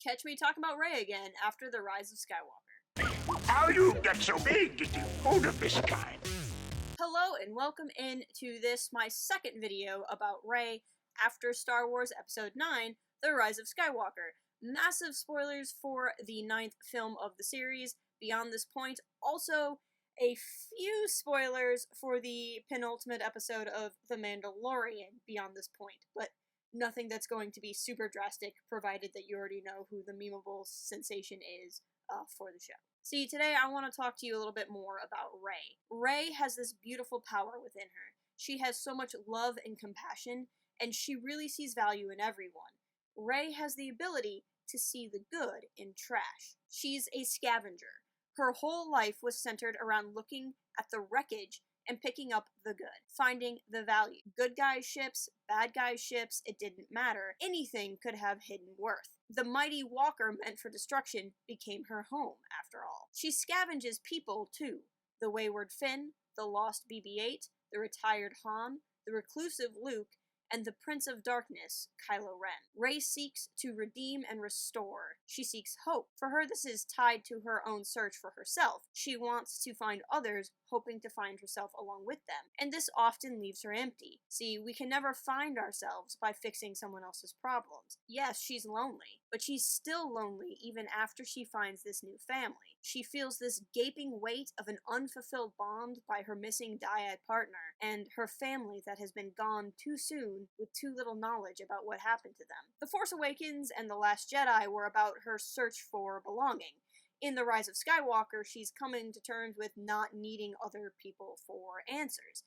Catch me talking about Rey again after the Rise of Skywalker. How you get so big get you hold of this kind? Hello and welcome in to this, my second video about Rey after Star Wars Episode 9, The Rise of Skywalker. Massive spoilers for the 9th film of the series beyond this point. Also, a few spoilers for the penultimate episode of The Mandalorian beyond this point, but nothing that's going to be super drastic, provided that you already know who the memeable sensation is for the show. See, today I want to talk to you a little bit more about Rey. Rey has this beautiful power within her. She has so much love and compassion, and she really sees value in everyone. Rey has the ability to see the good in trash. She's a scavenger. Her whole life was centered around looking at the wreckage and picking up the good, finding the value. Good guys' ships, bad guys' ships, it didn't matter. Anything could have hidden worth. The mighty walker meant for destruction became her home, after all. She scavenges people, too. The wayward Finn, the lost BB-8, the retired Han, the reclusive Luke, and the Prince of Darkness, Kylo Ren. Rey seeks to redeem and restore. She seeks hope. For her, this is tied to her own search for herself. She wants to find others, hoping to find herself along with them. And this often leaves her empty. See, we can never find ourselves by fixing someone else's problems. Yes, she's lonely, but she's still lonely even after she finds this new family. She feels this gaping weight of an unfulfilled bond by her missing dyad partner, and her family that has been gone too soon with too little knowledge about what happened to them. The Force Awakens and The Last Jedi were about her search for belonging. In The Rise of Skywalker, she's coming to terms with not needing other people for answers.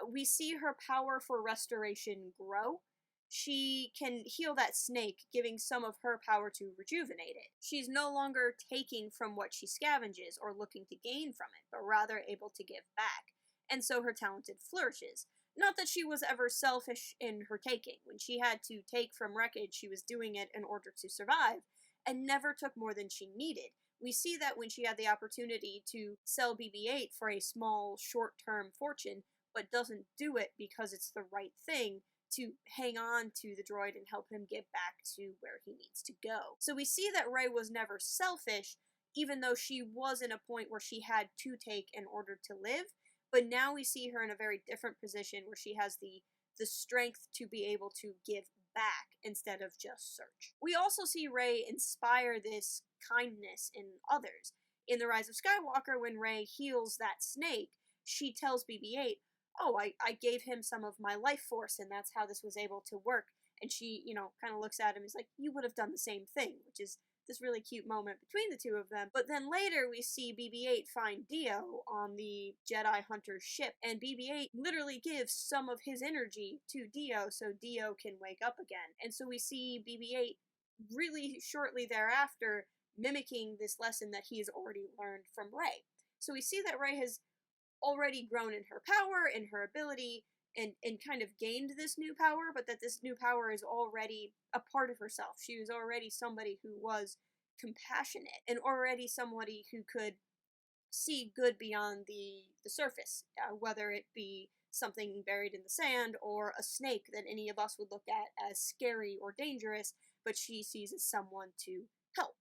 We see her power for restoration grow. She can heal that snake, giving some of her power to rejuvenate it. She's no longer taking from what she scavenges or looking to gain from it, but rather able to give back. And so her talented flourishes. Not that she was ever selfish in her taking. When she had to take from wreckage, she was doing it in order to survive, and never took more than she needed. We see that when she had the opportunity to sell BB-8 for a small, short-term fortune, but doesn't do it because it's the right thing, to hang on to the droid and help him get back to where he needs to go. So we see that Rey was never selfish, even though she was in a point where she had to take in order to live, but now we see her in a very different position where she has the strength to be able to give back instead of just search. We also see Rey inspire this kindness in others. In The Rise of Skywalker, when Rey heals that snake, she tells BB-8, oh, I gave him some of my life force, and that's how this was able to work. And she, kind of looks at him and is like, you would have done the same thing, which is this really cute moment between the two of them. But then later we see BB-8 find Dio on the Jedi Hunter's ship, and BB-8 literally gives some of his energy to Dio so Dio can wake up again. And so we see BB-8 really shortly thereafter mimicking this lesson that he has already learned from Rey. So we see that Rey has already grown in her power, in her ability, and kind of gained this new power, but that this new power is already a part of herself. She was already somebody who was compassionate, and already somebody who could see good beyond the surface, whether it be something buried in the sand, or a snake that any of us would look at as scary or dangerous, but she sees as someone to help.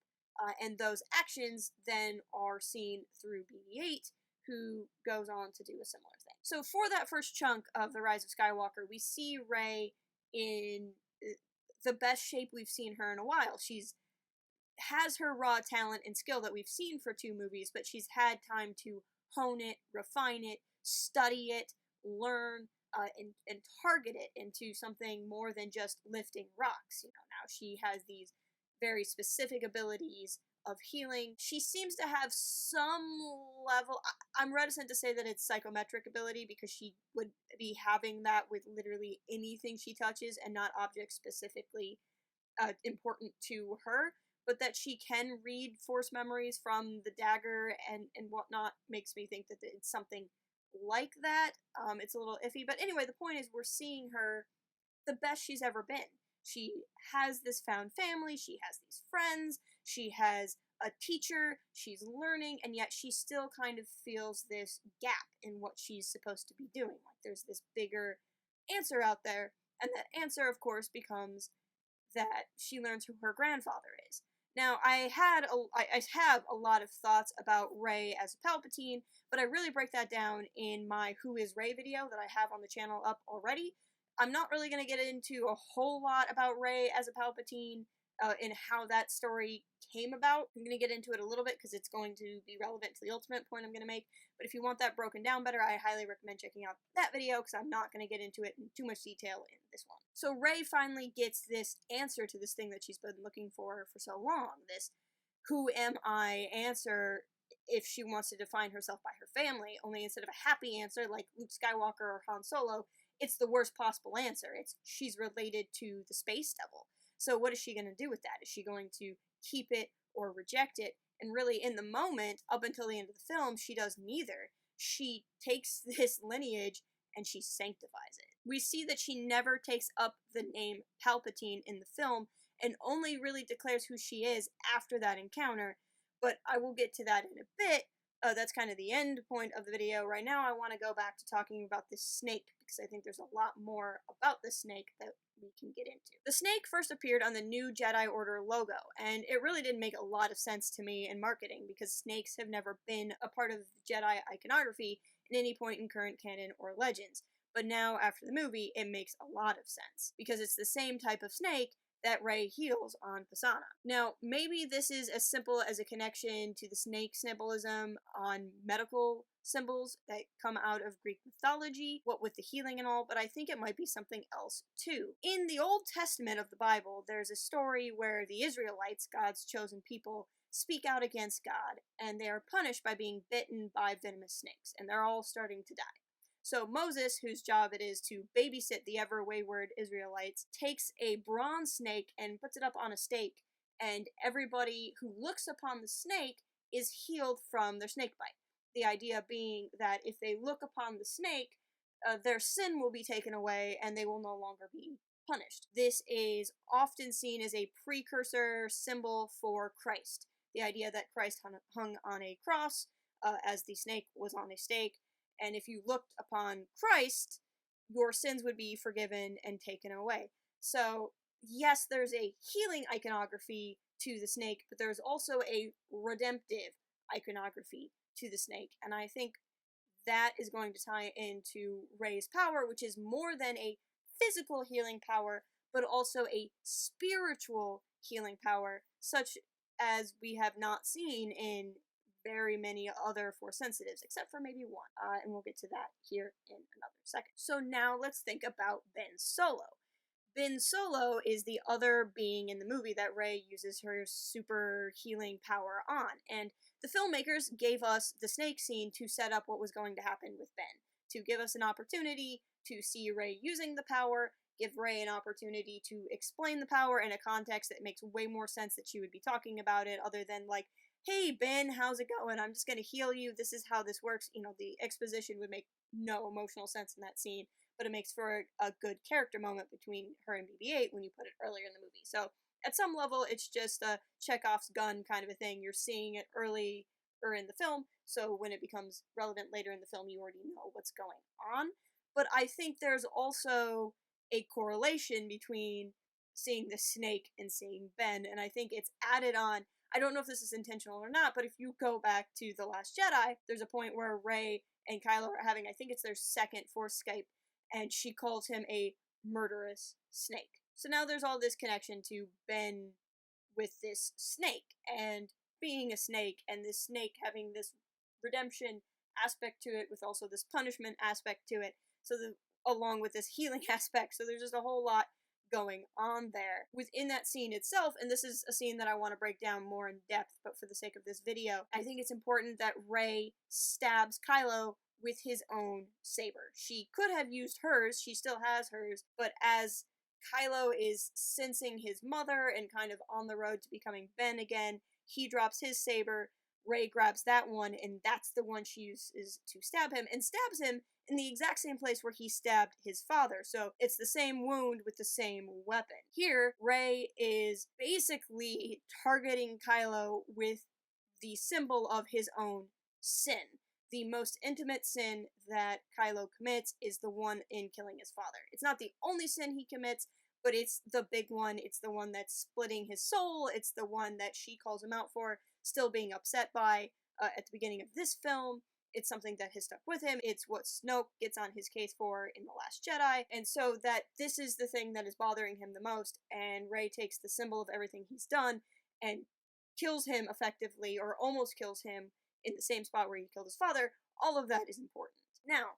And those actions then are seen through BB-8, who goes on to do a similar thing. So for that first chunk of The Rise of Skywalker, we see Rey in the best shape we've seen her in a while. She's has her raw talent and skill that we've seen for 2 movies, but she's had time to hone it, refine it, study it, learn, and target it into something more than just lifting rocks. Now she has these very specific abilities of healing. She seems to have some level, I'm reticent to say that it's psychometric ability, because she would be having that with literally anything she touches and not objects specifically important to her, but that she can read force memories from the dagger and whatnot makes me think that it's something like that. It's a little iffy, but anyway, the point is we're seeing her the best she's ever been. She has this found family, she has these friends, she has a teacher, she's learning, and yet she still kind of feels this gap in what she's supposed to be doing. Like there's this bigger answer out there, and that answer, of course, becomes that she learns who her grandfather is. Now, I have a lot of thoughts about Rey as a Palpatine, but I really break that down in my Who is Rey video that I have on the channel up already. I'm not really going to get into a whole lot about Rey as a Palpatine and how that story came about. I'm going to get into it a little bit because it's going to be relevant to the ultimate point I'm going to make. But if you want that broken down better, I highly recommend checking out that video because I'm not going to get into it in too much detail in this one. So Rey finally gets this answer to this thing that she's been looking for so long. This who am I answer if she wants to define herself by her family. Only instead of a happy answer like Luke Skywalker or Han Solo, it's the worst possible answer. It's she's related to the Space Devil. So what is she going to do with that? Is she going to keep it or reject it? And really, in the moment, up until the end of the film, she does neither. She takes this lineage and she sanctifies it. We see that she never takes up the name Palpatine in the film and only really declares who she is after that encounter, but I will get to that in a bit. That's kind of the end point of the video. Right now, I want to go back to talking about this snake because I think there's a lot more about the snake that we can get into. The snake first appeared on the new Jedi Order logo, and it really didn't make a lot of sense to me in marketing because snakes have never been a part of Jedi iconography at any point in current canon or legends. But now, after the movie, it makes a lot of sense because it's the same type of snake that Rey heals on Pisana. Now, maybe this is as simple as a connection to the snake symbolism on medical symbols that come out of Greek mythology, what with the healing and all, but I think it might be something else too. In the Old Testament of the Bible, there's a story where the Israelites, God's chosen people, speak out against God, and they are punished by being bitten by venomous snakes, and they're all starting to die. So Moses, whose job it is to babysit the ever-wayward Israelites, takes a bronze snake and puts it up on a stake, and everybody who looks upon the snake is healed from their snake bite. The idea being that if they look upon the snake, their sin will be taken away and they will no longer be punished. This is often seen as a precursor symbol for Christ. The idea that Christ hung on a cross as the snake was on a stake, and if you looked upon Christ, your sins would be forgiven and taken away. So, yes, there's a healing iconography to the snake, but there's also a redemptive iconography to the snake. And I think that is going to tie into Rey's power, which is more than a physical healing power, but also a spiritual healing power, such as we have not seen in very many other Force sensitives, except for maybe one. And we'll get to that here in another second. So now let's think about Ben Solo. Ben Solo is the other being in the movie that Rey uses her super healing power on, and the filmmakers gave us the snake scene to set up what was going to happen with Ben, to give us an opportunity to see Rey using the power, give Rey an opportunity to explain the power in a context that makes way more sense that she would be talking about it, other than like, hey Ben, how's it going? I'm just gonna heal you, this is how this works. You know, the exposition would make no emotional sense in that scene, but it makes for a good character moment between her and BB-8 when you put it earlier in the movie. So at some level, it's just a Chekhov's gun kind of a thing. You're seeing it early or in the film, so when it becomes relevant later in the film, you already know what's going on. But I think there's also a correlation between seeing the snake and seeing Ben, and I think it's added on. I don't know if this is intentional or not, but if you go back to The Last Jedi, there's a point where Rey and Kylo are having, I think it's their second Force Skype, and she calls him a murderous snake. So now there's all this connection to Ben with this snake, and being a snake, and this snake having this redemption aspect to it, with also this punishment aspect to it, so along with this healing aspect, so there's just a whole lot going on there within that scene itself. And this is a scene that I want to break down more in depth, but for the sake of this video, I think it's important that Rey stabs Kylo with his own saber. She could have used hers, she still has hers, but as Kylo is sensing his mother and kind of on the road to becoming Ben again, he drops his saber, Rey grabs that one, and that's the one she uses to stab him, and stabs him in the exact same place where he stabbed his father. So it's the same wound with the same weapon. Here, Rey is basically targeting Kylo with the symbol of his own sin. The most intimate sin that Kylo commits is the one in killing his father. It's not the only sin he commits, but it's the big one. It's the one that's splitting his soul. It's the one that she calls him out for, still being upset by at the beginning of this film. It's something that has stuck with him. It's what Snoke gets on his case for in The Last Jedi. And so that this is the thing that is bothering him the most, and Rey takes the symbol of everything he's done and kills him effectively, or almost kills him, in the same spot where he killed his father. All of that is important. Now,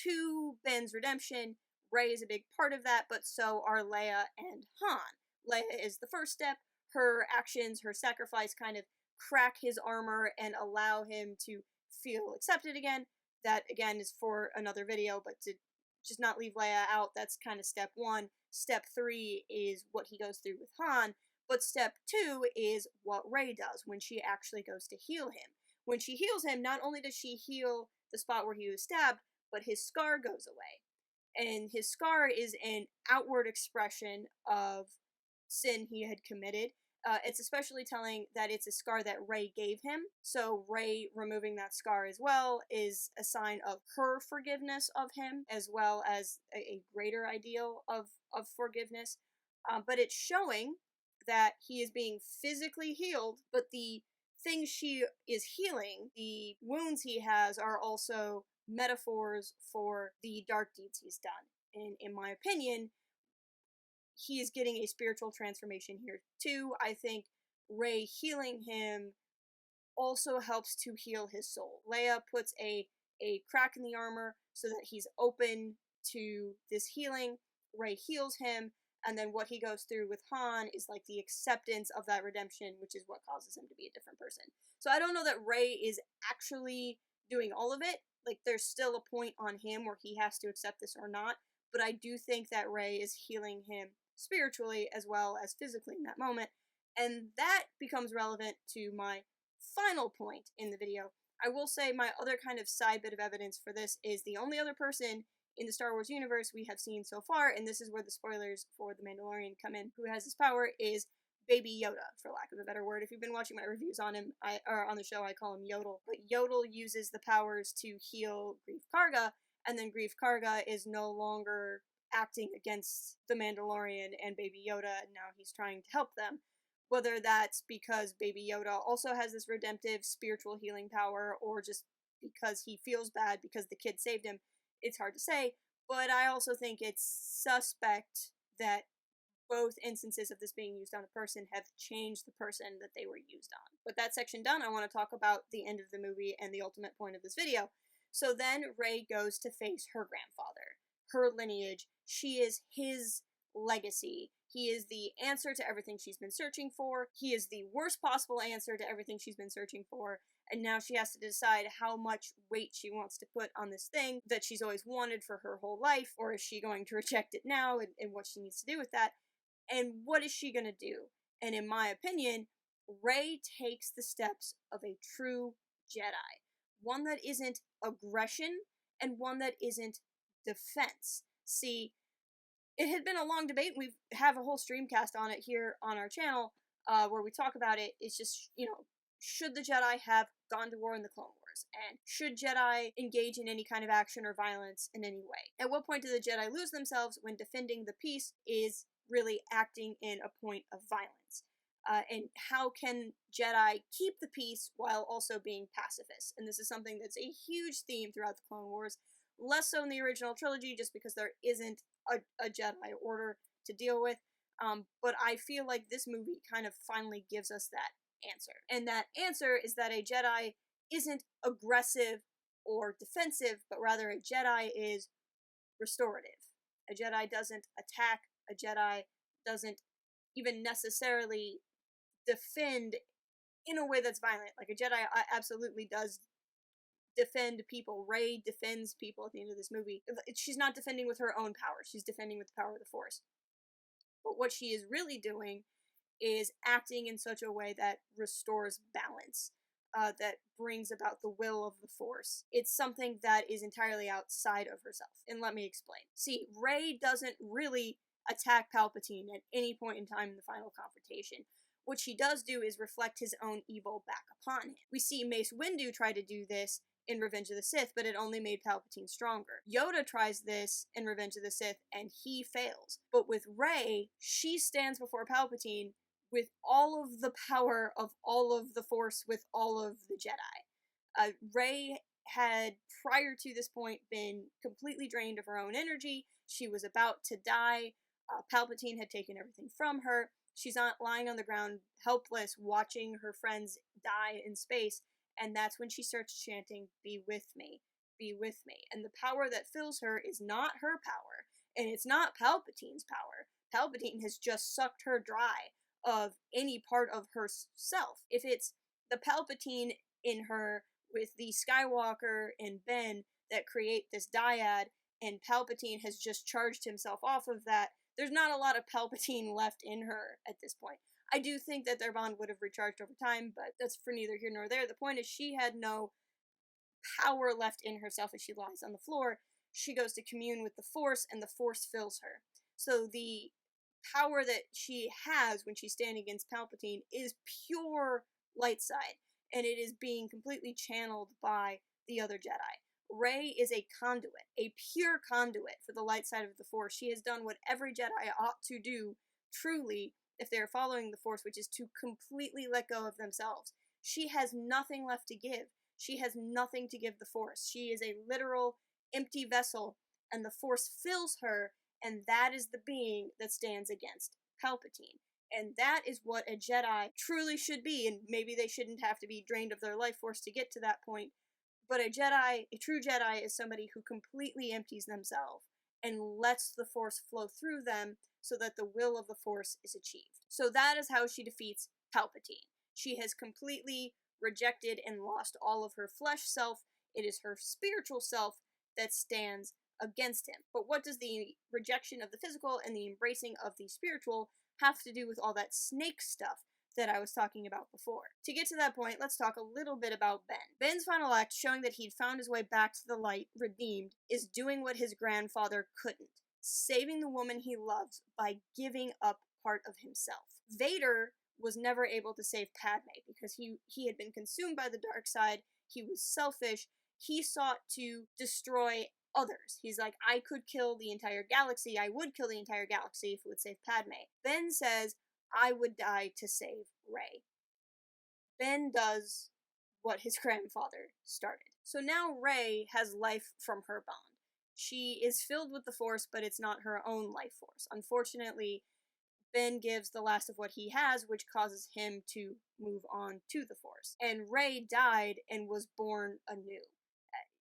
to Ben's redemption, Rey is a big part of that, but so are Leia and Han. Leia is the first step. Her actions, her sacrifice kind of crack his armor and allow him to feel accepted again. That, again, is for another video, but to just not leave Leia out, that's kind of step one. Step 3 is what he goes through with Han, but step 2 is what Rey does when she actually goes to heal him. When she heals him, not only does she heal the spot where he was stabbed, but his scar goes away. And his scar is an outward expression of sin he had committed. It's especially telling that it's a scar that Rey gave him. So Rey removing that scar as well is a sign of her forgiveness of him, as well as a greater ideal of forgiveness. But it's showing that he is being physically healed, but the things she is healing, the wounds he has, are also metaphors for the dark deeds he's done. And in my opinion, he is getting a spiritual transformation here too. I think Rey healing him also helps to heal his soul. Leia puts a crack in the armor so that he's open to this healing. Rey heals him, and then what he goes through with Han is like the acceptance of that redemption, which is what causes him to be a different person. So I don't know that Rey is actually doing all of it. Like, there's still a point on him where he has to accept this or not, but I do think that Rey is healing him spiritually as well as physically in that moment, and that becomes relevant to my final point in the video. I will say my other kind of side bit of evidence for this is the only other person in the Star Wars universe we have seen so far, and this is where the spoilers for The Mandalorian come in, who has this power is Baby Yoda, for lack of a better word. If you've been watching my reviews on him, or on the show, I call him Yodel. But Yodel uses the powers to heal Greef Karga, and then Greef Karga is no longer acting against the Mandalorian and Baby Yoda, and now he's trying to help them. Whether that's because Baby Yoda also has this redemptive spiritual healing power, or just because he feels bad because the kid saved him, it's hard to say, but I also think it's suspect that both instances of this being used on a person have changed the person that they were used on. With that section done, I want to talk about the end of the movie and the ultimate point of this video. So then Rey goes to face her grandfather, her lineage. She is his legacy. He is the answer to everything she's been searching for. He is the worst possible answer to everything she's been searching for. And now she has to decide how much weight she wants to put on this thing that she's always wanted for her whole life, or is she going to reject it now, and what she needs to do with that. And what is she going to do? And in my opinion, Rey takes the steps of a true Jedi. One that isn't aggression, and one that isn't defense. See, it had been a long debate. We have a whole streamcast on it here on our channel, where we talk about it. It's just, should the Jedi have gone to war in the Clone Wars? And should Jedi engage in any kind of action or violence in any way? At what point do the Jedi lose themselves when defending the peace is really acting in a point of violence? And how can Jedi keep the peace while also being pacifists? And this is something that's a huge theme throughout the Clone Wars. Less so in the original trilogy, just because there isn't a Jedi Order to deal with. But I feel like this movie kind of finally gives us that answer. And that answer is that a Jedi isn't aggressive or defensive, but rather a Jedi is restorative. A Jedi doesn't attack. A Jedi doesn't even necessarily defend in a way that's violent. Like, a Jedi absolutely does defend people. Rey defends people at the end of this movie. She's not defending with her own power. She's defending with the power of the Force. But what she is really doing is acting in such a way that restores balance, that brings about the will of the Force. It's something that is entirely outside of herself. And let me explain. See, Rey doesn't really attack Palpatine at any point in time in the final confrontation. What she does do is reflect his own evil back upon him. We see Mace Windu try to do this in Revenge of the Sith, but it only made Palpatine stronger. Yoda tries this in Revenge of the Sith, and he fails. But with Rey, she stands before Palpatine with all of the power of all of the Force, with all of the Jedi. Rey had, prior to this point, been completely drained of her own energy. She was about to die. Palpatine had taken everything from her. She's lying on the ground, helpless, watching her friends die in space, and that's when she starts chanting, "Be with me, be with me." And the power that fills her is not her power, and it's not Palpatine's power. Palpatine has just sucked her dry of any part of herself. If it's the Palpatine in her with the Skywalker and Ben that create this dyad, and Palpatine has just charged himself off of that, there's not a lot of Palpatine left in her at this point. I do think that their bond would have recharged over time, but that's for neither here nor there. The point is, she had no power left in herself as she lies on the floor. She goes to commune with the Force, and the Force fills her. So the power that she has when she's standing against Palpatine is pure light side, and it is being completely channeled by the other Jedi. Rey is a conduit, a pure conduit for the light side of the Force. She has done what every Jedi ought to do, truly, if they are following the Force, which is to completely let go of themselves. She has nothing left to give. She has nothing to give the Force. She is a literal empty vessel, and the Force fills her, and that is the being that stands against Palpatine. And that is what a Jedi truly should be, and maybe they shouldn't have to be drained of their life force to get to that point. But a true Jedi is somebody who completely empties themselves and lets the Force flow through them so that the will of the Force is achieved. So that is how she defeats Palpatine. She has completely rejected and lost all of her flesh self. It is her spiritual self that stands against him. But what does the rejection of the physical and the embracing of the spiritual have to do with all that snake stuff that I was talking about before? To get to that point, let's talk a little bit about Ben. Ben's final act, showing that he'd found his way back to the light, redeemed, is doing what his grandfather couldn't. Saving the woman he loves by giving up part of himself. Vader was never able to save Padme because he had been consumed by the dark side. He was selfish. He sought to destroy others. He's like, I could kill the entire galaxy. I would kill the entire galaxy if it would save Padme. Ben says, I would die to save Rey. Ben does what his grandfather started. So now Rey has life from her bond. She is filled with the Force, but it's not her own life force. Unfortunately, Ben gives the last of what he has, which causes him to move on to the Force. And Rey died and was born anew.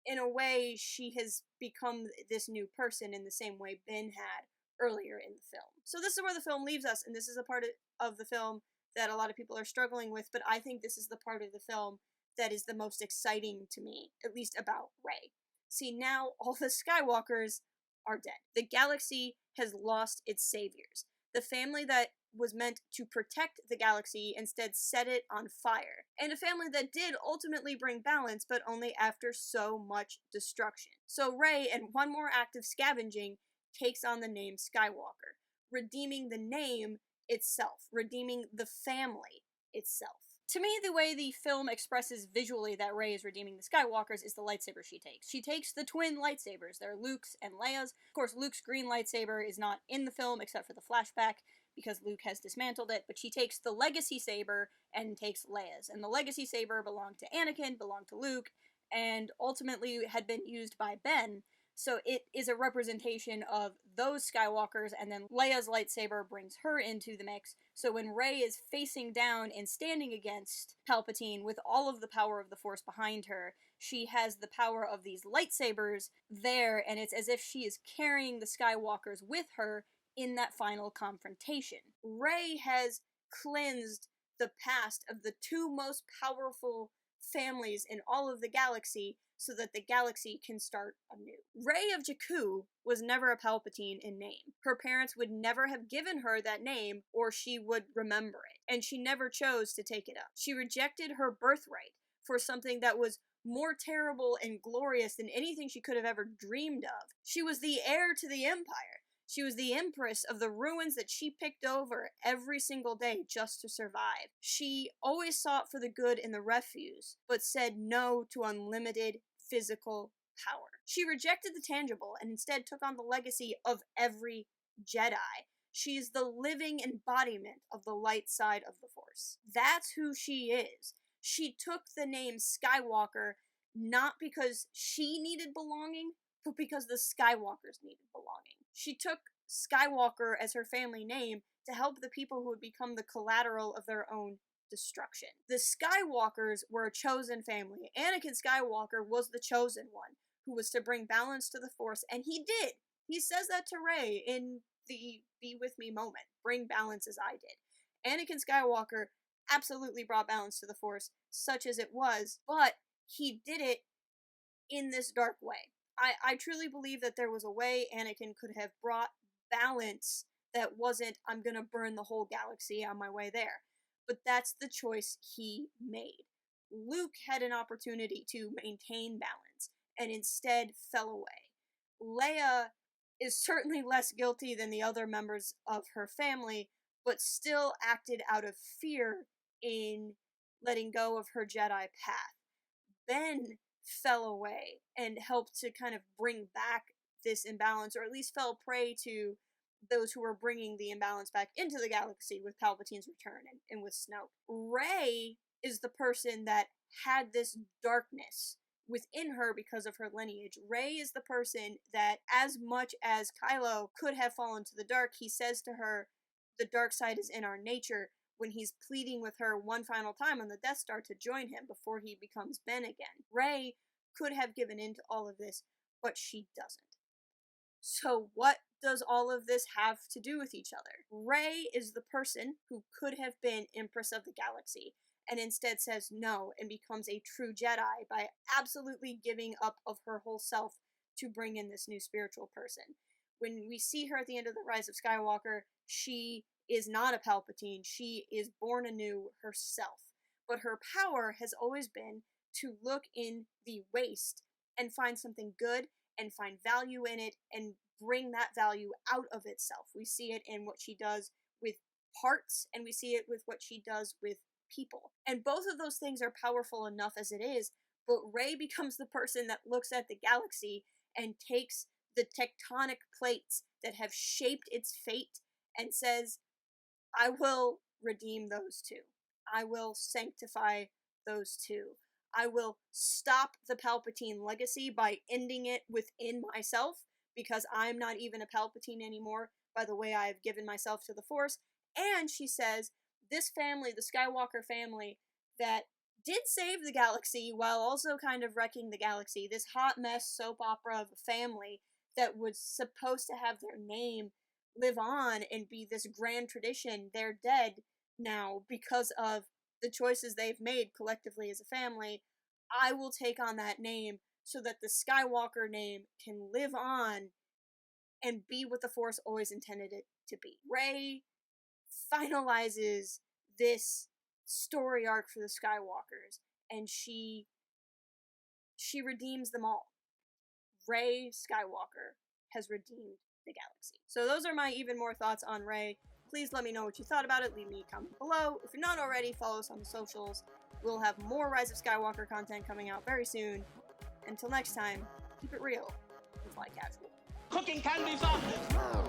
In a way, she has become this new person in the same way Ben had earlier in the film. So this is where the film leaves us, and this is a part of the film that a lot of people are struggling with, but I think this is the part of the film that is the most exciting to me, at least about Rey. See, now all the Skywalkers are dead. The galaxy has lost its saviors. The family that was meant to protect the galaxy instead set it on fire. And a family that did ultimately bring balance, but only after so much destruction. So Rey, in one more act of scavenging, takes on the name Skywalker, redeeming the name itself, redeeming the family itself. To me, the way the film expresses visually that Rey is redeeming the Skywalkers is the lightsaber she takes. She takes the twin lightsabers. They're Luke's and Leia's. Of course, Luke's green lightsaber is not in the film except for the flashback because Luke has dismantled it, but she takes the legacy saber and takes Leia's. And the legacy saber belonged to Anakin, belonged to Luke, and ultimately had been used by Ben. So it is a representation of those Skywalkers, and then Leia's lightsaber brings her into the mix. So when Rey is facing down and standing against Palpatine with all of the power of the Force behind her, she has the power of these lightsabers there, and it's as if she is carrying the Skywalkers with her in that final confrontation. Rey has cleansed the past of the two most powerful families in all of the galaxy so that the galaxy can start anew. Rey of Jakku was never a Palpatine in name. Her parents would never have given her that name, or she would remember it, and she never chose to take it up. She rejected her birthright for something that was more terrible and glorious than anything she could have ever dreamed of. She was the heir to the Empire. She was the empress of the ruins that she picked over every single day just to survive. She always sought for the good in the Refuge, but said no to unlimited physical power. She rejected the tangible and instead took on the legacy of every Jedi. She's the living embodiment of the light side of the Force. That's who she is. She took the name Skywalker not because she needed belonging, but because the Skywalkers needed belonging. She took Skywalker as her family name to help the people who would become the collateral of their own destruction. The Skywalkers were a chosen family. Anakin Skywalker was the chosen one, who was to bring balance to the Force, and he did. He says that to Rey in the Be With Me moment. Bring balance as I did. Anakin Skywalker absolutely brought balance to the Force, such as it was, but he did it in this dark way. I truly believe that there was a way Anakin could have brought balance that wasn't, I'm gonna burn the whole galaxy on my way there. But that's the choice he made. Luke had an opportunity to maintain balance, and instead fell away. Leia is certainly less guilty than the other members of her family, but still acted out of fear in letting go of her Jedi path. Ben fell away and helped to kind of bring back this imbalance, or at least fell prey to those who were bringing the imbalance back into the galaxy with Palpatine's return and with Snoke. Rey is the person that had this darkness within her because of her lineage. Rey is the person that, as much as Kylo could have fallen to the dark, he says to her, the dark side is in our nature, when he's pleading with her one final time on the Death Star to join him before he becomes Ben again. Rey could have given in to all of this, but she doesn't. So what does all of this have to do with each other? Rey is the person who could have been Empress of the Galaxy, and instead says no and becomes a true Jedi by absolutely giving up of her whole self to bring in this new spiritual person. When we see her at the end of the Rise of Skywalker, she is not a Palpatine, she is born anew herself. But her power has always been to look in the waste and find something good and find value in it and bring that value out of itself. We see it in what she does with parts, and we see it with what she does with people. And both of those things are powerful enough as it is, but Rey becomes the person that looks at the galaxy and takes the tectonic plates that have shaped its fate and says, I will redeem those two. I will sanctify those two. I will stop the Palpatine legacy by ending it within myself, because I'm not even a Palpatine anymore by the way I have given myself to the Force. And she says, this family, the Skywalker family, that did save the galaxy while also kind of wrecking the galaxy, this hot mess soap opera of a family that was supposed to have their name live on and be this grand tradition, they're dead now because of the choices they've made collectively as a family. I will take on that name so that the Skywalker name can live on and be what the Force always intended it to be. Rey finalizes this story arc for the Skywalkers, and she redeems them all. Rey Skywalker has redeemed the galaxy. So those are my even more thoughts on Rey. Please let me know what you thought about it. Leave me a comment below. If you're not already, follow us on the socials. We'll have more Rise of Skywalker content coming out very soon. Until next time, keep it real and fly casual. Cooking candies on!